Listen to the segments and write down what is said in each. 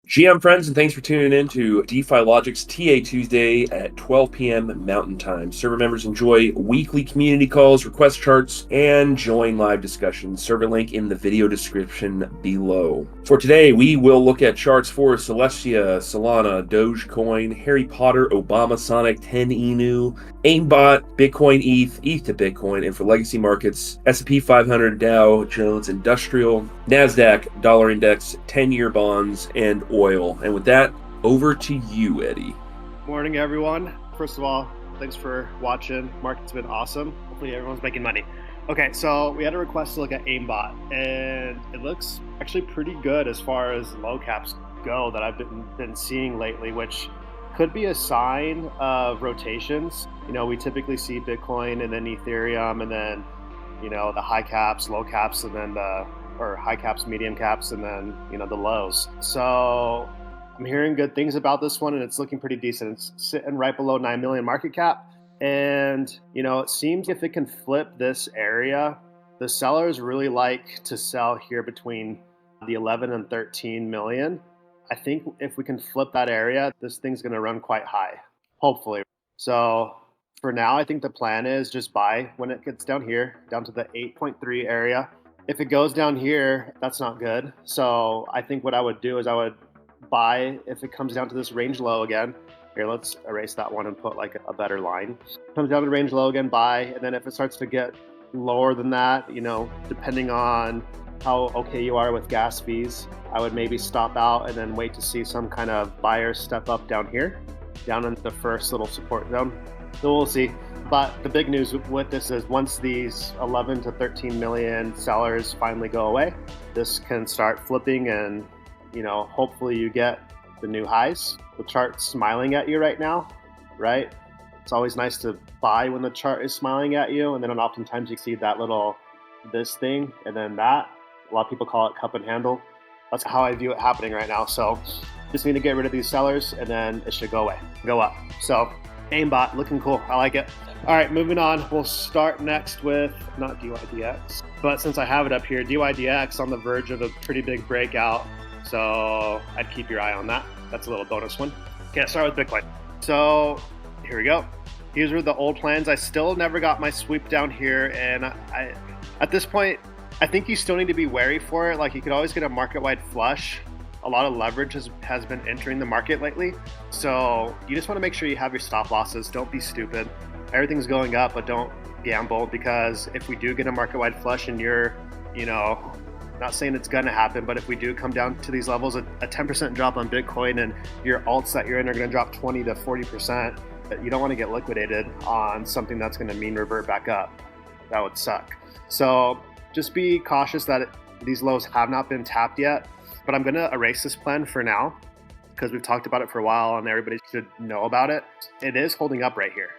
GM friends, and thanks for tuning in to DeFi-Logic's TA Tuesday at 12 p.m. Mountain Time. Server members enjoy weekly community calls, request charts, and join live discussions. Server link in the video description below. For today, we will look at charts for Celestia, Solana, Dogecoin, Harry Potter, Obama Sonic, 10ENU, Aimbot, Bitcoin, ETH to Bitcoin, and for legacy markets, S&P 500, Dow Jones Industrial, NASDAQ, Dollar Index, 10-year bonds, and oil. And with that, over to you, Eddie. Morning, everyone. First of all, thanks for watching. Market's been awesome. Hopefully everyone's making money. Okay, so we had a request to look at Aimbot, and it looks actually pretty good as far as low caps go that I've been seeing lately, which could be a sign of rotations. You know, we typically see Bitcoin and then Ethereum and then, you know, the high caps, low caps, and then or high caps, medium caps, and then, you know, the lows. So I'm hearing good things about this one, and it's looking pretty decent. It's sitting right below 9 million market cap. And, you know, it seems if it can flip this area, the sellers really like to sell here between the 11 and 13 million. I think if we can flip that area, this thing's going to run quite high, hopefully. So for now, I think the plan is just buy when it gets down here, down to the 8.3 area. If it goes down here, that's not good. So I think what I would do is I would buy if it comes down to this range low again. Here, let's erase that one and put like a better line. Comes down to range low again, buy. And then if it starts to get lower than that, you know, depending on how okay you are with gas fees, I would maybe stop out and then wait to see some kind of buyer step up down here, down in the first little support zone. So we'll see. But the big news with this is once these 11 to 13 million sellers finally go away, this can start flipping and, you know, hopefully you get the new highs. The chart's smiling at you right now, right? It's always nice to buy when the chart is smiling at you. And then oftentimes you see that little, this thing, and then that. A lot of people call it cup and handle. That's how I view it happening right now. So just need to get rid of these sellers and then it should go away, go up. So Aimbot looking cool. I like it. All right, moving on. We'll start next with not DYDX, but since I have it up here, DYDX on the verge of a pretty big breakout. So I'd keep your eye on that. That's a little bonus one. Okay, let's start with Bitcoin. So here we go. These are the old plans. I still never got my sweep down here. And I at this point, I think you still need to be wary for it. Like you could always get a market-wide flush. A lot of leverage has been entering the market lately. So you just want to make sure you have your stop losses. Don't be stupid. Everything's going up, but don't gamble, because if we do get a market-wide flush and you're, you know, not saying it's gonna happen, but if we do come down to these levels, a 10% drop on Bitcoin and your alts that you're in are gonna drop 20 to 40%, you don't wanna get liquidated on something that's gonna mean revert back up. That would suck. So just be cautious that these lows have not been tapped yet, but I'm gonna erase this plan for now because we've talked about it for a while and everybody should know about it. It is holding up right here.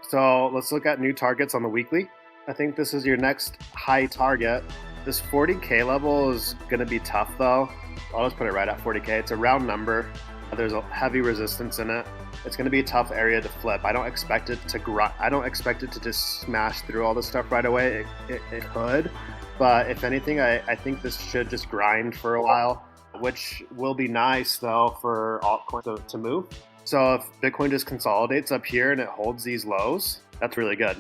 So let's look at new targets on the weekly. I think this is your next high target. This 40K level is gonna be tough though. I'll just put it right at 40K. It's a round number. There's a heavy resistance in it. It's gonna be a tough area to flip. I don't expect it to I don't expect it to just smash through all this stuff right away. It could, but if anything, I think this should just grind for a while, which will be nice though for altcoins to move. So if Bitcoin just consolidates up here and it holds these lows, that's really good.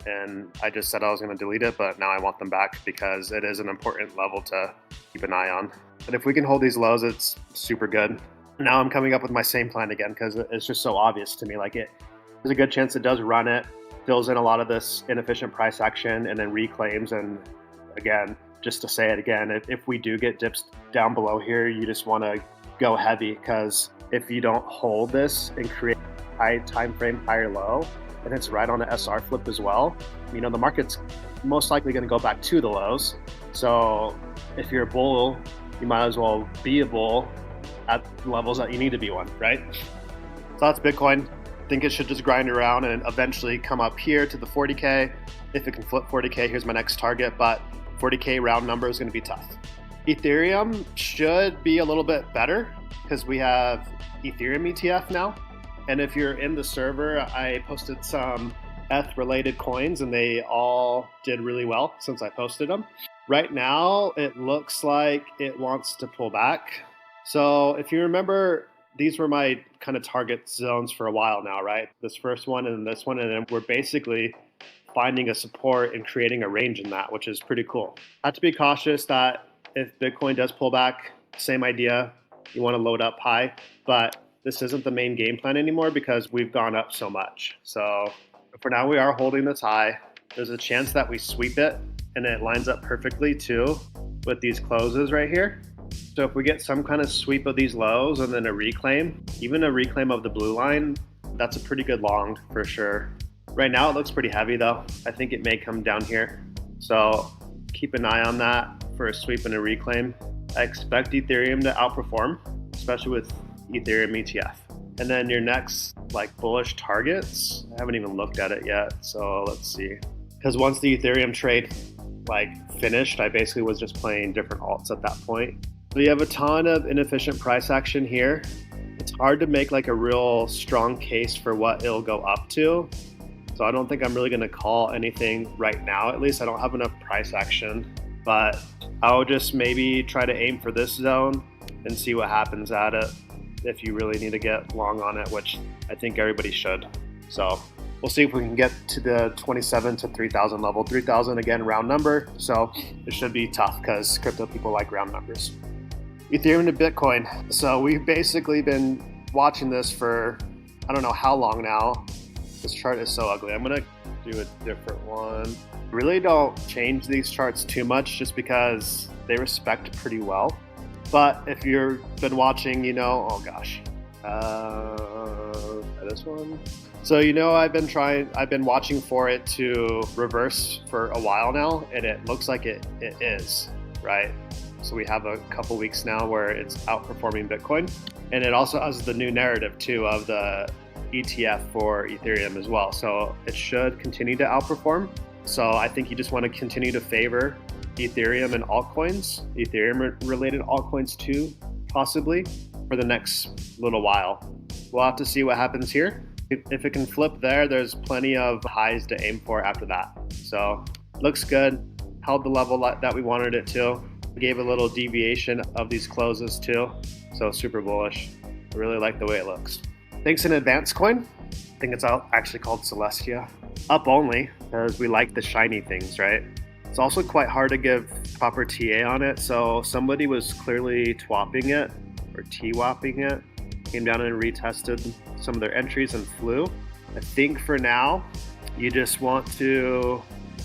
And I just said I was going to delete it, but now I want them back because it is an important level to keep an eye on. But if we can hold these lows, it's super good. Now I'm coming up with my same plan again because it's just so obvious to me. Like there's a good chance it does run it, fills in a lot of this inefficient price action, and then reclaims. And again, just to say it again, if we do get dips down below here, you just want to go heavy, because if you don't hold this and create high time frame, higher low, and it's right on the SR flip as well, you know, the market's most likely going to go back to the lows. So if you're a bull, you might as well be a bull at levels that you need to be one, right? So that's Bitcoin. I think it should just grind around and eventually come up here to the 40K. If it can flip 40K, here's my next target, but 40K round number is going to be tough. Ethereum should be a little bit better because we have Ethereum ETF now. And if you're in the server, I posted some ETH related coins and they all did really well since I posted them. Right now, it looks like it wants to pull back. So if you remember, these were my kind of target zones for a while now, right? This first one and this one, and then we're basically finding a support and creating a range in that, which is pretty cool. I have to be cautious that if Bitcoin does pull back, same idea, you want to load up high, but this isn't the main game plan anymore because we've gone up so much. So for now, we are holding this high. There's a chance that we sweep it and it lines up perfectly too with these closes right here. So if we get some kind of sweep of these lows and then a reclaim, even a reclaim of the blue line, that's a pretty good long for sure. Right now it looks pretty heavy though. I think it may come down here. So keep an eye on that for a sweep and a reclaim. I expect Ethereum to outperform, especially with Ethereum ETF. And then your next like bullish targets, I haven't even looked at it yet. So let's see. Because once the Ethereum trade like finished, I basically was just playing different alts at that point. So you have a ton of inefficient price action here. It's hard to make like a real strong case for what it'll go up to. So I don't think I'm really gonna call anything right now. At least I don't have enough price action, but I'll just maybe try to aim for this zone and see what happens at it if you really need to get long on it, which I think everybody should. So we'll see if we can get to the 27 to 3,000 level. 3,000 again, round number. So it should be tough because crypto people like round numbers. Ethereum to Bitcoin. So we've basically been watching this for, I don't know how long now. This chart is so ugly. I'm gonna do a different one. Really don't change these charts too much just because they respect pretty well. But if you've been watching, you know, oh gosh, this one. So you know, I've been watching for it to reverse for a while now, and it looks like it is, right? So we have a couple weeks now where it's outperforming Bitcoin, and it also has the new narrative too of the ETF for Ethereum as well. So it should continue to outperform. So I think you just want to continue to favor Ethereum and altcoins, Ethereum related altcoins too, possibly for the next little while. We'll have to see what happens here. If it can flip there, there's plenty of highs to aim for after that. So looks good, held the level that we wanted it to. Gave a little deviation of these closes too. So super bullish. I really like the way it looks. Thanks in advance coin. I think it's actually called Celestia. Up only because we like the shiny things, right? It's also quite hard to give proper TA on it. So somebody was clearly twapping it or T-wapping it. Came down and retested some of their entries and flew. I think for now, you just want to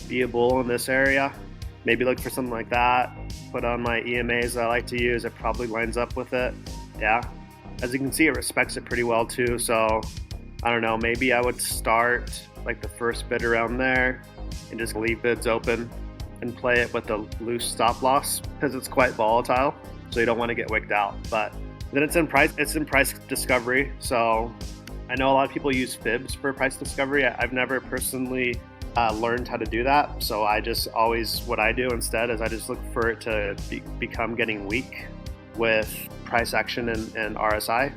be a bull in this area. Maybe look for something like that. Put on my EMAs that I like to use. It probably lines up with it. Yeah. As you can see, it respects it pretty well too. So I don't know, maybe I would start like the first bid around there and just leave bids open and play it with a loose stop loss because it's quite volatile. So you don't want to get wicked out. But then it's in price discovery. So I know a lot of people use fibs for price discovery. I've never personally learned how to do that. So I just always, what I do instead is I just look for it to become getting weak with price action and RSI.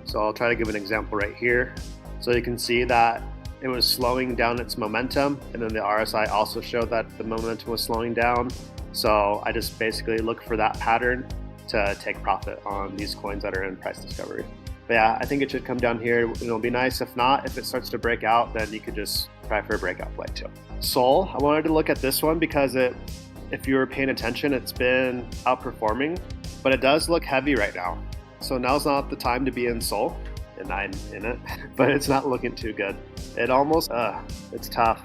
So I'll try to give an example right here. So you can see that it was slowing down its momentum, and then the RSI also showed that the momentum was slowing down. So I just basically look for that pattern to take profit on these coins that are in price discovery. But yeah, I think it should come down here. It'll be nice. If not, if it starts to break out, then you could just try for a breakout play too. Sol, I wanted to look at this one because if you were paying attention, it's been outperforming, but it does look heavy right now. So now's not the time to be in Sol, and I'm in it, but it's not looking too good. It almost, it's tough.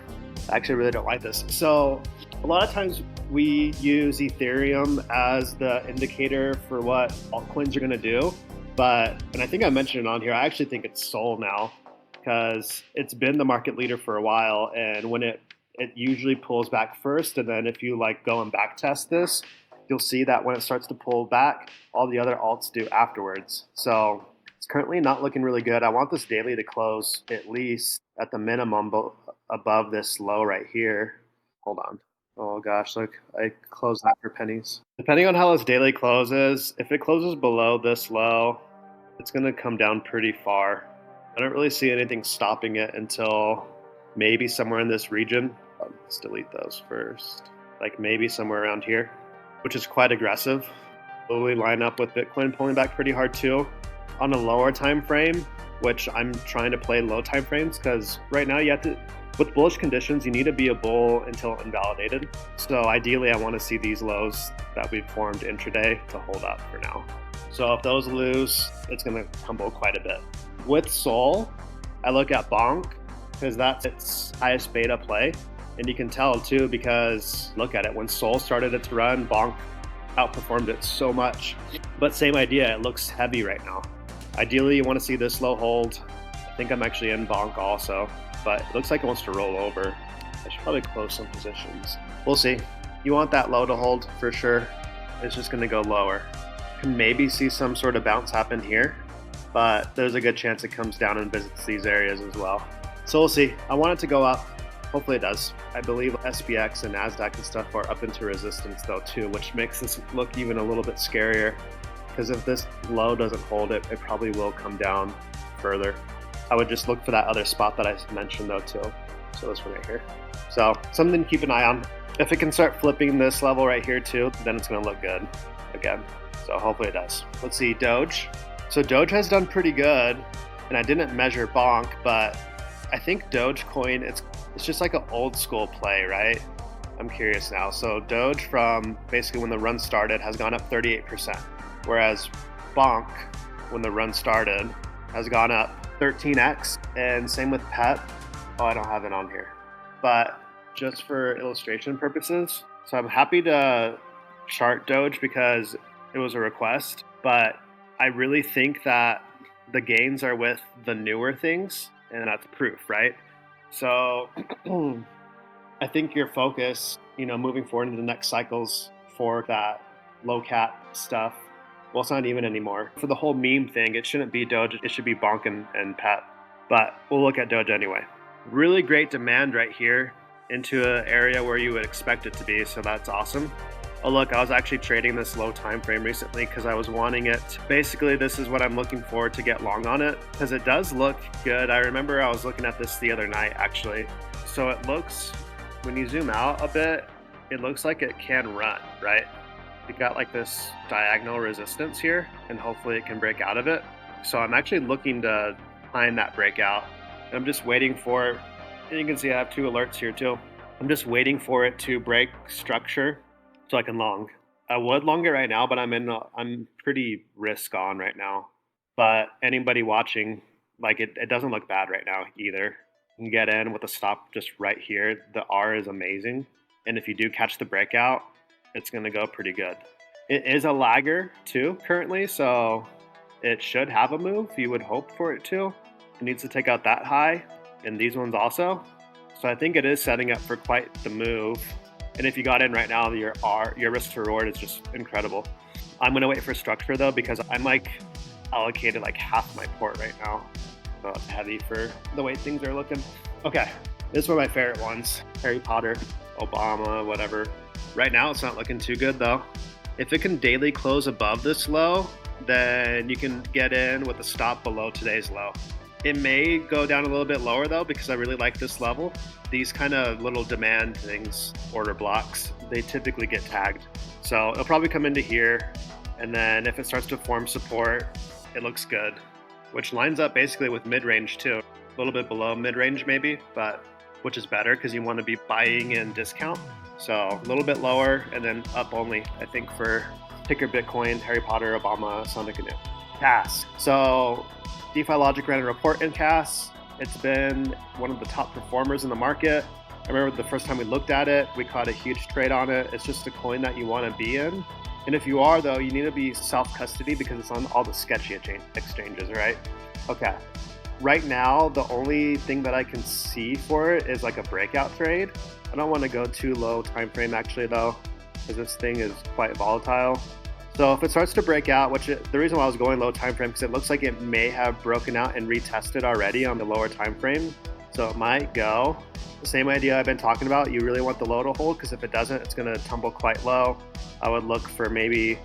I actually really don't like this. So a lot of times we use Ethereum as the indicator for what altcoins are gonna do. And I think I mentioned it on here, I actually think it's Sol now because it's been the market leader for a while. And when it usually pulls back first, and then if you like go and back test this, you'll see that when it starts to pull back, all the other alts do afterwards. So it's currently not looking really good. I want this daily to close at least at the minimum above this low right here. Hold on. Oh gosh, look, I closed that for pennies. Depending on how this daily closes, if it closes below this low, it's going to come down pretty far. I don't really see anything stopping it until maybe somewhere in this region. Let's delete those first. Like maybe somewhere around here, which is quite aggressive. Will we line up with Bitcoin pulling back pretty hard too on a lower time frame, which I'm trying to play low time frames because right now you have to, with bullish conditions, you need to be a bull until invalidated. So ideally, I want to see these lows that we've formed intraday to hold up for now. So if those lose, it's going to tumble quite a bit. With Sol, I look at BONK because that's its highest beta play. And you can tell too because look at it. When Sol started its run, BONK outperformed it so much. But same idea, it looks heavy right now. Ideally, you want to see this low hold. I think I'm actually in BONK also, but it looks like it wants to roll over. I should probably close some positions. We'll see. You want that low to hold for sure. It's just going to go lower. Can maybe see some sort of bounce happen here, but there's a good chance it comes down and visits these areas as well. So we'll see. I want it to go up. Hopefully it does. I believe SPX and NASDAQ and stuff are up into resistance though too, which makes this look even a little bit scarier. Because if this low doesn't hold it, it probably will come down further. I would just look for that other spot that I mentioned though too. So this one right here. So something to keep an eye on. If it can start flipping this level right here too, then it's gonna look good again. So hopefully it does. Let's see, Doge. So Doge has done pretty good, and I didn't measure BONK, but I think Dogecoin, it's just like an old school play, right? I'm curious now. So Doge from basically when the run started has gone up 38%, whereas BONK, when the run started, has gone up 13x, and same with PEP. Oh, I don't have it on here, but just for illustration purposes. So I'm happy to chart Doge because it was a request, but I really think that the gains are with the newer things, and that's proof, right? So I think your focus, moving forward into the next cycles for that low cap stuff, well, it's not even anymore. For the whole meme thing, it shouldn't be Doge, it should be BONK and PEP, but we'll look at Doge anyway. Really great demand right here into an area where you would expect it to be, so that's awesome. Oh look, I was actually trading this low time frame recently because I was wanting it. Basically, this is what I'm looking for to get long on it because it does look good. I remember I was looking at this the other night actually. So it looks, when you zoom out a bit, it looks like it can run, right? It got like this diagonal resistance here and hopefully it can break out of it. So I'm actually looking to find that breakout. I'm just waiting for, and you can see I have 2 alerts here too. I'm just waiting for it to break structure so I can long. I would long it right now, but I'm pretty risk on right now. But anybody watching, like it doesn't look bad right now either. You can get in with a stop just right here. The R is amazing. And if you do catch the breakout, it's gonna go pretty good. It is a lagger too currently, so it should have a move. You would hope for it to. It needs to take out that high and these ones also. So I think it is setting up for quite the move. And if you got in right now, your risk to reward is just incredible. I'm gonna wait for structure though, because I'm like allocated like half my port right now. So it's heavy for the way things are looking. Okay, this is one of my favorite ones. Harry Potter, Obama, whatever. Right now it's not looking too good though. If it can daily close above this low, then you can get in with a stop below today's low. It may go down a little bit lower though, because I really like this level. These kind of little demand things, order blocks, they typically get tagged. So it'll probably come into here. And then if it starts to form support, it looks good, which lines up basically with mid-range too. A little bit below mid-range maybe, but which is better because you want to be buying in discount. So a little bit lower and then up only, I think, for ticker Bitcoin, Harry Potter, Obama, ShibaInu. CAS. So DeFi-Logic ran a report in CAS. It's been one of the top performers in the market. I remember the first time we looked at it, we caught a huge trade on it. It's just a coin that you want to be in. And if you are though, you need to be self-custody because it's on all the sketchy exchanges, right? Okay. Right now, the only thing that I can see for it is like a breakout trade. I don't want to go too low time frame actually though, because this thing is quite volatile. So if it starts to break out, the reason why I was going low time frame, because it looks like it may have broken out and retested already on the lower time frame. So it might go. The same idea I've been talking about. You really want the low to hold, because if it doesn't, it's going to tumble quite low. I would look for maybe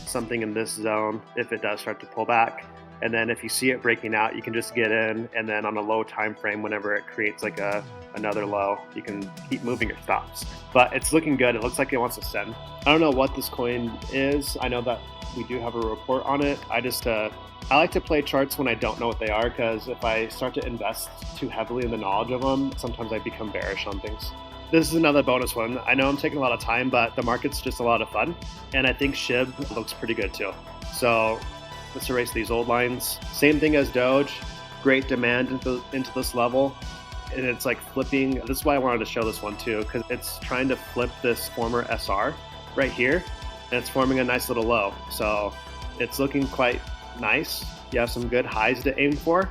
something in this zone if it does start to pull back. And then if you see it breaking out, you can just get in, and then on a low time frame, whenever it creates like another low, you can keep moving your stops. But it's looking good. It looks like it wants to send. I don't know what this coin is. I know that we do have a report on it. I like to play charts when I don't know what they are, because if I start to invest too heavily in the knowledge of them, sometimes I become bearish on things. This is another bonus one. I know I'm taking a lot of time, but the market's just a lot of fun. And I think SHIB looks pretty good too. So let's erase these old lines. Same thing as Doge. Great demand into this level. And it's like flipping. This is why I wanted to show this one too, because it's trying to flip this former SR right here. And it's forming a nice little low. So it's looking quite nice. You have some good highs to aim for.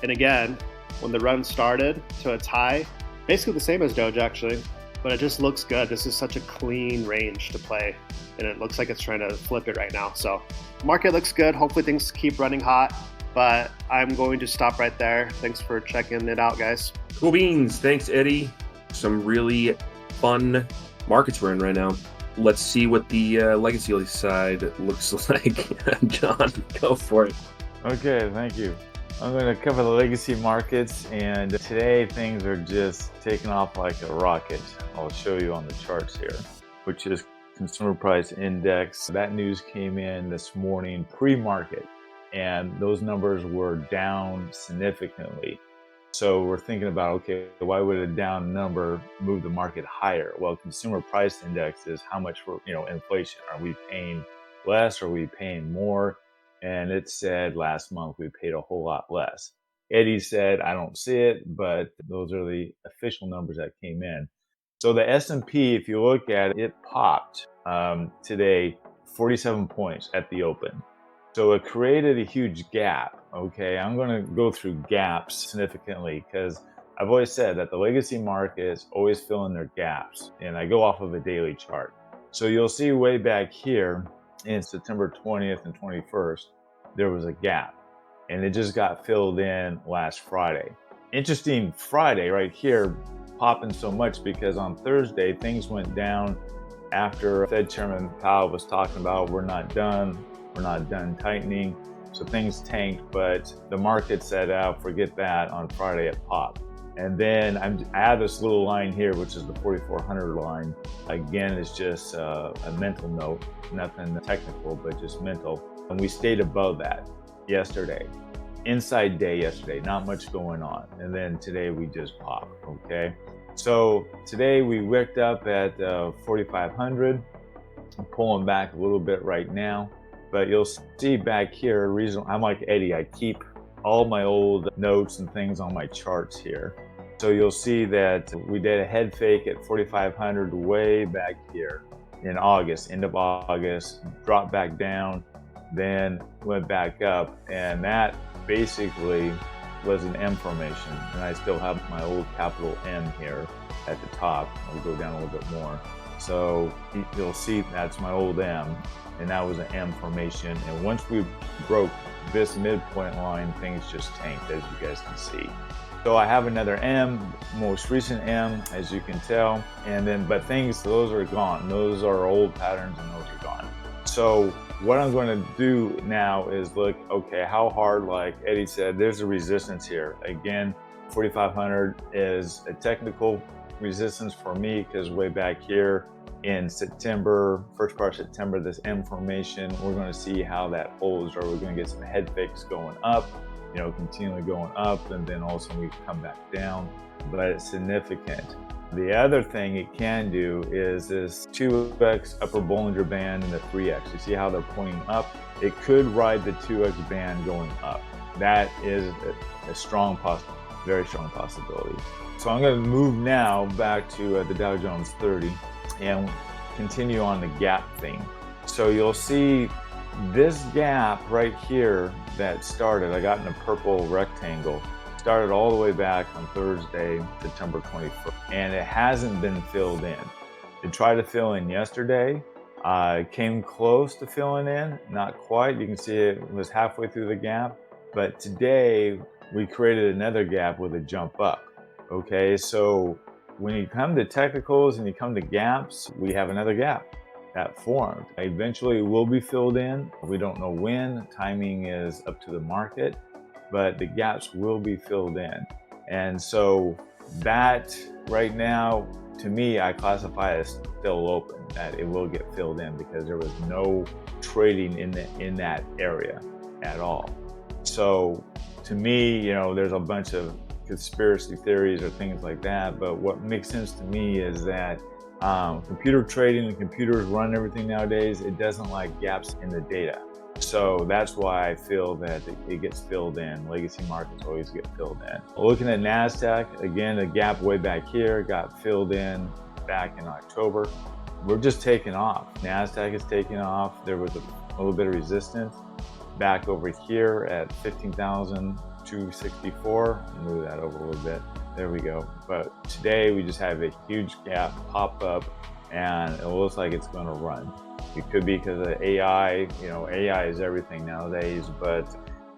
And again, when the run started to its high, basically the same as Doge actually, but it just looks good. This is such a clean range to play, and it looks like it's trying to flip it right now. So market looks good. Hopefully things keep running hot, but I'm going to stop right there. Thanks for checking it out, guys. Cool beans. Thanks, Eddie. Some really fun markets we're in right now. Let's see what the legacy side looks like. John, go for it. Okay, thank you. I'm going to cover the legacy markets, and today things are just taking off like a rocket. I'll show you on the charts here, which is consumer price index. That news came in this morning pre-market, and those numbers were down significantly. So we're thinking about, okay, why would a down number move the market higher? Well, consumer price index is how much inflation. Are we paying less? Are we paying more? And it said last month we paid a whole lot less. Eddie said, I don't see it, but those are the official numbers that came in. So the S&P, if you look at it, it popped today 47 points at the open. So it created a huge gap. Okay, I'm going to go through gaps significantly, because I've always said that the legacy markets always fill in their gaps, and I go off of a daily chart. So you'll see way back here in September 20th and 21st, there was a gap, and it just got filled in last Friday. Interesting, Friday right here popping so much because on Thursday things went down after Fed Chairman Powell was talking about we're not done tightening. So things tanked, but the market said, forget that. On Friday it popped. And then I add this little line here, which is the 4,400 line. Again, it's just a mental note, nothing technical, but just mental. And we stayed above that yesterday. Inside day yesterday, not much going on. And then today we just popped, okay? So today we wicked up at 4,500. I'm pulling back a little bit right now. But you'll see back here, reason I'm like Eddie, I keep all my old notes and things on my charts here. So you'll see that we did a head fake at 4,500 way back here in August, end of August, dropped back down, then went back up, and that basically was an M formation. And I still have my old capital M here at the top. I'll go down a little bit more. So you'll see that's my old M, and that was an M formation. And once we broke this midpoint line, things just tanked, as you guys can see. So I have another M, most recent M, as you can tell. And then, but those are gone. Those are old patterns, and those are gone. So what I'm going to do now is look, okay, how hard, like Eddie said, there's a resistance here. Again, 4,500 is a technical resistance for me, because way back here in September, first part of September, this M formation, we're going to see how that holds. Or we're going to get some head fakes going up, continually going up, and then all of a sudden we come back down. But it's significant. The other thing it can do is this 2x upper Bollinger Band and the 3x. You see how they're pointing up? It could ride the 2x band going up. That is a strong possibility, very strong possibility. So I'm going to move now back to the Dow Jones 30 and continue on the gap thing. So you'll see this gap right here that started, I got in a purple rectangle, started all the way back on Thursday, September 21st, and it hasn't been filled in. It tried to fill in yesterday, came close to filling in, not quite. You can see it was halfway through the gap, but today we created another gap with a jump up. Okay, so when you come to technicals and you come to gaps, we have another gap that formed. Eventually it will be filled in. We don't know when. Timing is up to the market, but the gaps will be filled in. And so that right now, to me, I classify as still open, that it will get filled in because there was no trading in that area at all. So to me, there's a bunch of conspiracy theories or things like that, but what makes sense to me is that computer trading and computers run everything nowadays. It doesn't like gaps in the data. So that's why I feel that it gets filled in. Legacy markets always get filled in. Looking at NASDAQ, again, the gap way back here got filled in back in October. We're just taking off. NASDAQ is taking off. There was a little bit of resistance back over here at 15,264. Move that over a little bit. There we go. But today we just have a huge gap pop up and it looks like it's going to run. It could be because of AI. AI is everything nowadays, but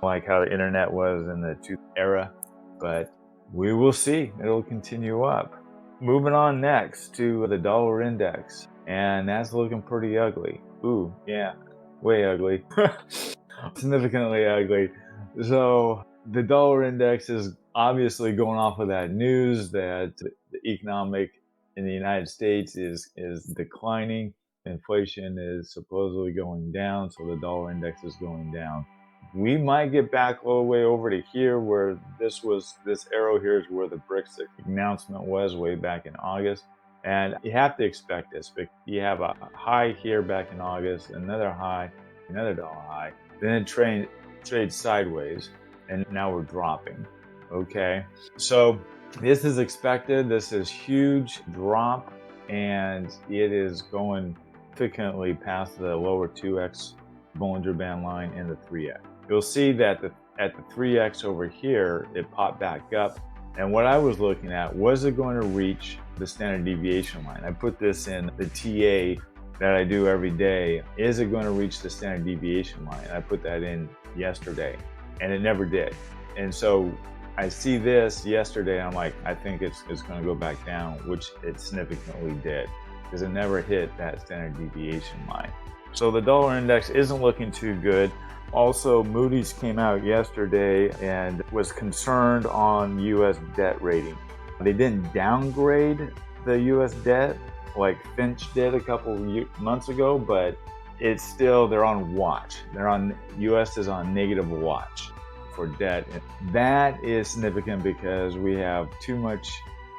like how the internet was in the 2000 era. But we will see. It'll continue up. Moving on next to the dollar index, and that's looking pretty ugly. Ooh, yeah, way ugly. Significantly ugly. So the dollar index is obviously going off of that news that the economic in the United States is declining. Inflation is supposedly going down, so the dollar index is going down. We might get back all the way over to here where this arrow here is where the BRICS announcement was way back in August. And you have to expect this, but you have a high here back in August, another high, another dollar high, then it trades sideways, and now we're dropping. Okay, so this is expected. This is huge drop, and it is going significantly past the lower 2x Bollinger Band line and the 3x. You'll see that at the 3x over here, it popped back up. And what I was looking at, was it going to reach the standard deviation line? I put this in the TA that I do every day. Is it going to reach the standard deviation line? I put that in yesterday, and it never did. And so I see this yesterday, and I'm like, I think it's going to go back down, which it significantly did, because it never hit that standard deviation line. So the dollar index isn't looking too good. Also, Moody's came out yesterday and was concerned on U.S. debt rating. They didn't downgrade the U.S. debt like Finch did a couple months ago, but it's still, they're on watch. U.S. is on negative watch for debt. That is significant because we have too much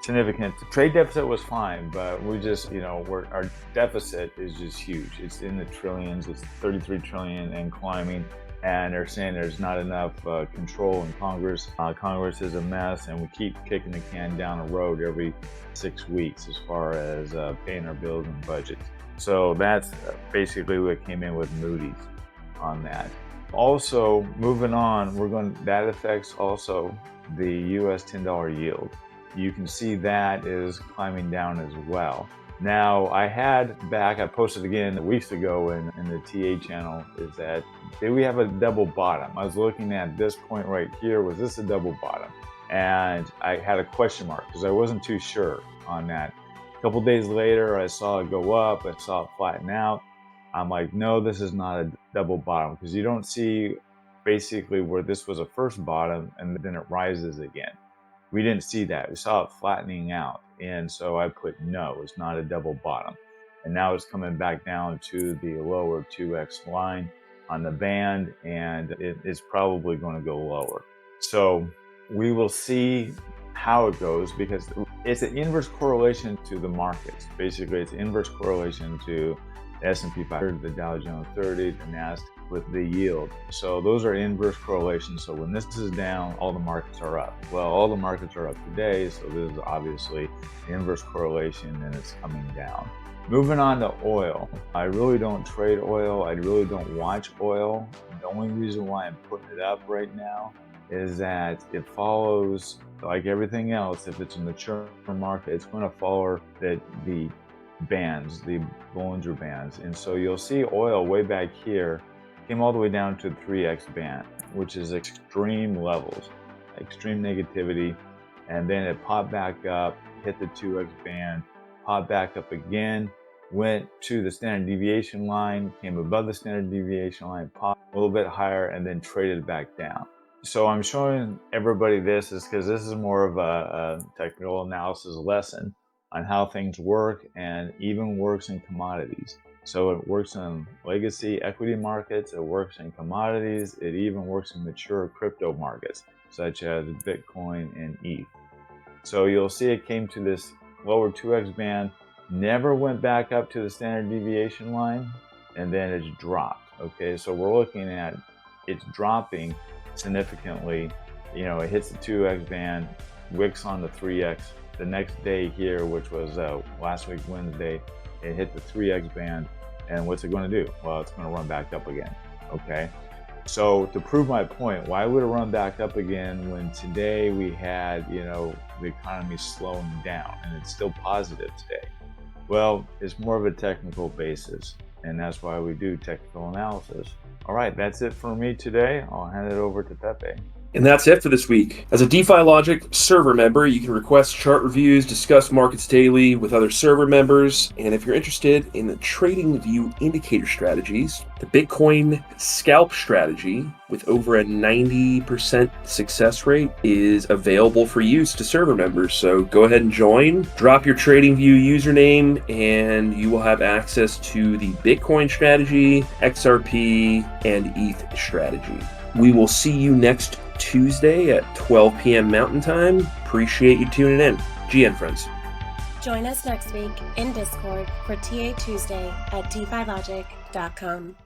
significant. The trade deficit was fine, but we just, our deficit is just huge. It's in the trillions. It's 33 trillion and climbing. And they're saying there's not enough control in Congress. Congress is a mess, and we keep kicking the can down the road every 6 weeks as far as paying our bills and budgets. So that's basically what came in with Moody's on that. Also, moving on, that affects also the US $10 yield. You can see that is climbing down as well. Now, I posted again weeks ago in the TA channel, is that did we have a double bottom? I was looking at this point right here, was this a double bottom? And I had a question mark because I wasn't too sure on that. A couple days later, I saw it go up, I saw it flatten out. I'm like, no, this is not a double bottom, because you don't see basically where this was a first bottom and then it rises again. We didn't see that. We saw it flattening out. And so I put, no, it's not a double bottom. And now it's coming back down to the lower 2x line on the band, and it's probably going to go lower. So we will see how it goes, because it's an inverse correlation to the markets. Basically, it's inverse correlation to the S&P 500, the Dow Jones 30, the NASDAQ with the yield. So those are inverse correlations. So when this is down, all the markets are up. Well, all the markets are up today, so this is obviously the inverse correlation, and it's coming down. Moving on to oil. I really don't trade oil. I really don't watch oil. The only reason why I'm putting it up right now is that it follows, like everything else, if it's a mature market, it's going to follow the bands, the Bollinger Bands. And so you'll see oil way back here came all the way down to the 3x band, which is extreme levels, extreme negativity, and then it popped back up hit the 2x band, popped back up again, went to the standard deviation line, came above the standard deviation line, popped a little bit higher, and then traded back down. So I'm showing everybody this is because this is more of a technical analysis lesson on how things work, and even works in commodities. So it works in legacy equity markets, it works in commodities, it even works in mature crypto markets, such as Bitcoin and ETH. So you'll see it came to this lower 2x band, never went back up to the standard deviation line, and then it's dropped. Okay, so we're looking at it's dropping significantly. You know, it hits the 2x band, wicks on the 3x. The next day here, which was last week Wednesday, it hit the 3x band, and what's it going to do? Well, it's going to run back up again. Okay, so to prove my point, why would it run back up again when today we had, you know, the economy slowing down and it's still positive today? Well, it's more of a technical basis, and that's why we do technical analysis. All right, that's it for me today. I'll hand it over to Pepe. And that's it for this week. As a DeFi-Logic server member, you can request chart reviews, discuss markets daily with other server members. And if you're interested in the trading view indicator strategies, the Bitcoin scalp strategy with over a 90% success rate is available for use to server members. So go ahead and join, drop your trading view username, and you will have access to the Bitcoin strategy, XRP, and ETH strategy. We will see you next Tuesday at 12 p.m. Mountain Time. Appreciate you tuning in. GN friends. Join us next week in Discord for TA Tuesday at DeFiLogic.com.